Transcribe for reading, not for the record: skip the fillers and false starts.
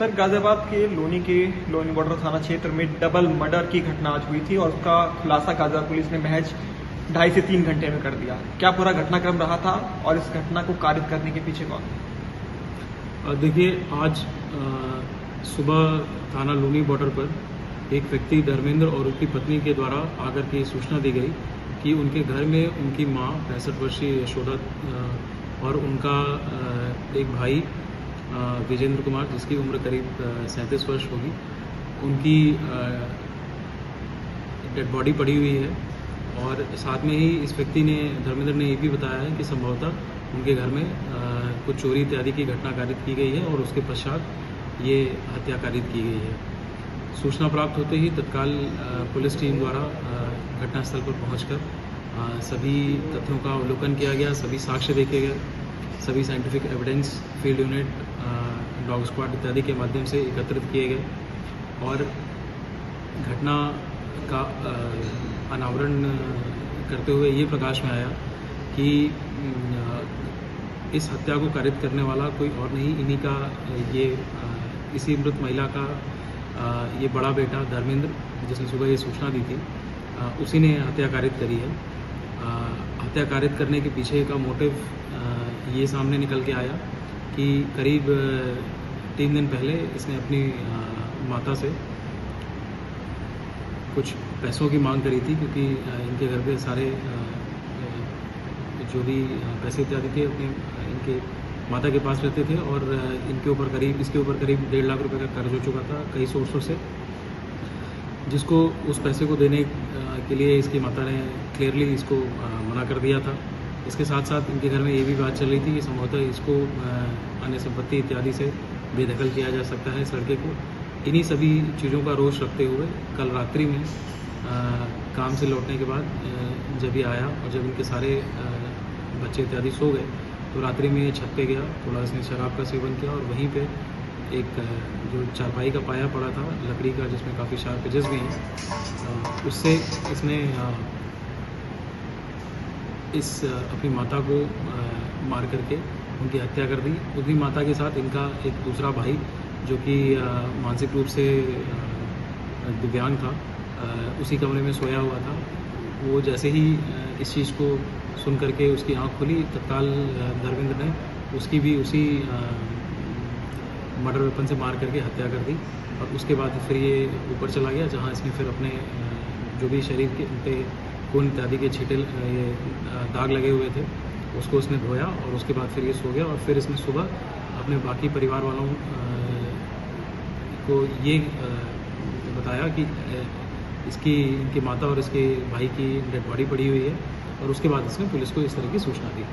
Sir, Ghaziabad के Loni border थाना क्षेत्र में डबल मर्डर की घटना आज हुई थी और उसका खुलासा गाजियाबाद पुलिस ने महज 2.5 से 3 घंटे में कर दिया। क्या पूरा घटनाक्रम रहा था और इस घटना को कारित करने के पीछे कौन था? देखिए, आज सुबह थाना लोनी बॉर्डर पर एक व्यक्ति धर्मेंद्र और उनकी पत्नी के द्वारा आकर के सूचना दी गई कि उनके घर में उनकी मां 65 वर्षीय यशोदा और उनका एक भाई विजेंद्र कुमार, जिसकी उम्र करीब 37 वर्ष होगी, उनकी डेड बॉडी पड़ी हुई है। और साथ में ही इस व्यक्ति ने, धर्मेंद्र ने ये भी बताया है कि संभवतः उनके घर में कुछ चोरी इत्यादि की घटना कारित की गई है और उसके पश्चात ये हत्या कारित की गई है। सूचना प्राप्त होते ही तत्काल पुलिस टीम द्वारा घटनास्थल पर पहुंचकर सभी तथ्यों का अवलोकन किया गया, सभी साक्ष्य देखे गए, सभी scientific evidence, field unit, dog squad इत्यादि के माध्यम से एकत्रित किए गए और घटना का अनावरण करते हुए ये प्रकाश में आया कि इस हत्या को कारित करने वाला कोई और नहीं, इन्हीं का इसी मृत महिला का ये बड़ा बेटा धर्मेंद्र, जिसने सुबह ये सूचना दी थी, उसी ने हत्या कारित करी है। हत्या कारित करने के पीछे का मोटिव ये सामने निकल के आया कि करीब 3 दिन पहले इसने अपनी माता से कुछ पैसों की मांग करी थी, क्योंकि इनके घर पे सारे जो भी पैसे इत्यादि थे अपने इनके माता के पास रहते थे और इसके ऊपर करीब 1.5 लाख रुपए का कर्ज हो चुका था कई सोर्सों से, जिसको उस पैसे को देने के लिए इसकी माता ने क्लियरली इसको मना कर दिया था। इसके साथ साथ इनके घर में ये भी बात चल रही थी कि संभवतः इसको अन्य संपत्ति इत्यादि से बेदखल किया जा सकता है इस लड़के को। इन्हीं सभी चीज़ों का रोष रखते हुए कल रात्रि में काम से लौटने के बाद जब ये आया और जब इनके सारे बच्चे इत्यादि सो गए तो रात्रि में ये छत पे गया, थोड़ा इसने शराब का सेवन किया और वहीं पे एक जो चारपाई का पाया पड़ा था लकड़ी का, जिसमें काफ़ी शार्प एजेस भी हैं, उससे इसने इस अपनी माता को मार करके उनकी हत्या कर दी। उनकी माता के साथ इनका एक दूसरा भाई, जो कि मानसिक रूप से दिव्यांग था, उसी कमरे में सोया हुआ था। वो जैसे ही इस चीज़ को सुन करके उसकी आंख खुली, तत्काल धर्मेंद्र ने उसकी भी उसी मर्डर वेपन से मार करके हत्या कर दी और उसके बाद फिर ये ऊपर चला गया, जहाँ इसने फिर अपने जो भी शरीर के पे खून इत्यादि के छींटे, ये दाग लगे हुए थे, उसको उसने धोया और उसके बाद फिर ये सो गया। और फिर इसने सुबह अपने बाकी परिवार वालों को ये बताया कि इनकी माता और इसके भाई की डेड बॉडी पड़ी हुई है और उसके बाद इसने पुलिस को इस तरह की सूचना दी।